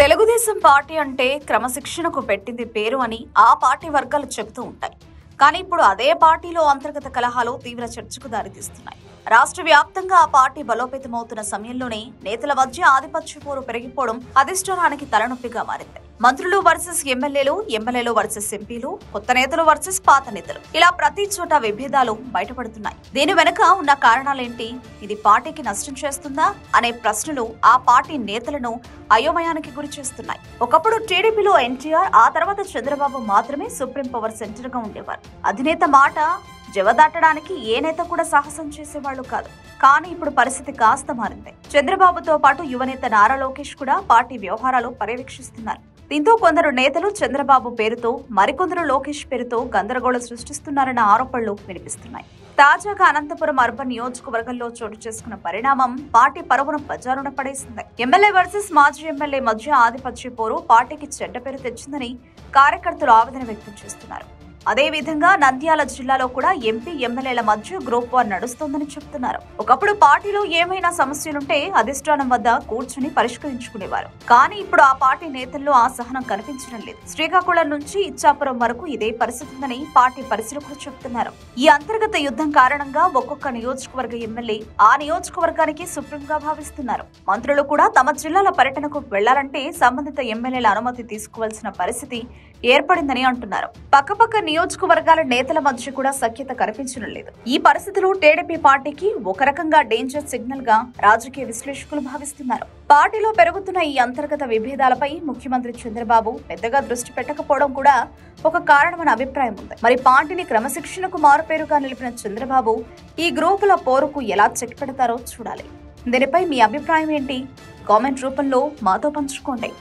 Telugu Desam party అంటే క్రమశిక్షణకు పెట్టింది పేరు అని ఆ పార్టీ వర్గాలు చెబుతూ ఉంటాయి. కానీ ఇప్పుడు అదే పార్టీలో అంతర్గత కలహాలు తీవ్ర చర్చకు దారితీస్తున్నాయి. రాష్ట్ర వ్యాప్తంగా ఆ పార్టీ బలోపేతమవుతున్న సమయంలోనే నేతల మధ్య ఆధిపత్య పోరు పెరిగిపోవడం అధిష్టానానికి తలనొప్పిగా మారింది. మంత్రులు వర్సెస్ ఎమ్మెల్యేలు, ఎమ్మెల్యేలు వర్సెస్ ఎంపీలు, కొత్త నేతలు వర్సెస్ పాత నేతలు, ఇలా ప్రతి చోట విభేదాలు బయటపడుతున్నాయి. దీని వెనుక ఉన్న కారణాలేంటి? ఇది పార్టీకి నష్టం చేస్తుందా అనే ప్రశ్నలు ఆ పార్టీ నేతలను అయోమయానికి గురి చేస్తున్నాయి. ఒకప్పుడు టీడీపీలో ఎన్టీఆర్, ఆ తర్వాత చంద్రబాబు మాత్రమే సుప్రీం పవర్ సెంటర్ గా ఉండేవారు. అధినేత మాట జవదాటడానికి ఏ నేత కూడా సాహసం చేసేవాళ్లు కాదు. కానీ ఇప్పుడు పరిస్థితి కాస్త మారింది. చంద్రబాబుతో పాటు యువనేత నారా లోకేష్ కూడా పార్టీ వ్యవహారాలు పర్యవేక్షిస్తున్నారు. దీంతో కొందరు నేతలు చంద్రబాబు పేరుతో, మరికొందరు లోకేష్ పేరుతో గందరగోళం సృష్టిస్తున్నారన్న ఆరోపణలు వినిపిస్తున్నాయి. తాజాగా అనంతపురం అర్బన్ నియోజకవర్గంలో చోటు చేసుకున్న పరిణామం పార్టీ పరువును బజారున పడేసింది. ఎమ్మెల్యే వర్సెస్ మాజీ ఎమ్మెల్యే మధ్య ఆధిపత్య పోరు పార్టీకి చెడ్డ పేరు తెచ్చిందని కార్యకర్తలు ఆవేదన వ్యక్తం చేస్తున్నారు. అదే విధంగా నంద్యాల జిల్లాలో కూడా ఎంపీ, ఎమ్మెల్యేల మధ్య గ్రూప్ వార్ నడుస్తోందని చెప్తున్నారు. ఒకప్పుడు పార్టీలో ఏమైనా సమస్యలుంటే అధిష్టానం వద్ద కూర్చుని పరిష్కరించుకునేవారు. కానీ ఇప్పుడు ఆ పార్టీ నేతల్లో ఆ సహనం కనిపించడం లేదు. శ్రీకాకుళం నుంచి ఇచ్చాపురం వరకు ఇదే పరిస్థితి ఉందని పార్టీ పరిశీలకులు చెప్తున్నారు. ఈ అంతర్గత యుద్ధం కారణంగా ఒక్కొక్క నియోజకవర్గ ఎమ్మెల్యే ఆ నియోజకవర్గానికి సుప్రీంగా భావిస్తున్నారు. మంత్రులు కూడా తమ జిల్లాల పర్యటనకు వెళ్లాలంటే సంబంధిత ఎమ్మెల్యేల అనుమతి తీసుకోవాల్సిన పరిస్థితి ఏర్పడిందని అంటున్నారు. పక్కపక్క నియోజకవర్గాల నేతల మధ్య కూడా సఖ్యత కనిపించడం లేదు. ఈ పరిస్థితులు టీడీపీ పార్టీకి ఒక రకంగా డేంజర్ సిగ్నల్ గా రాజకీయ విశ్లేషకులు భావిస్తున్నారు. పార్టీలో పెరుగుతున్న ఈ అంతర్గత విభేదాలపై ముఖ్యమంత్రి చంద్రబాబు పెద్దగా దృష్టి పెట్టకపోవడం కూడా ఒక కారణమని అభిప్రాయం ఉంది. మరి పార్టీని క్రమశిక్షణకు మారుపేరుగా నిలిపిన చంద్రబాబు ఈ గ్రూపుల పోరుకు ఎలా చెక్ పెడతారో చూడాలి. దీనిపై మీ అభిప్రాయం ఏంటి? కామెంట్ రూపంలో మాతో పంచుకోండి.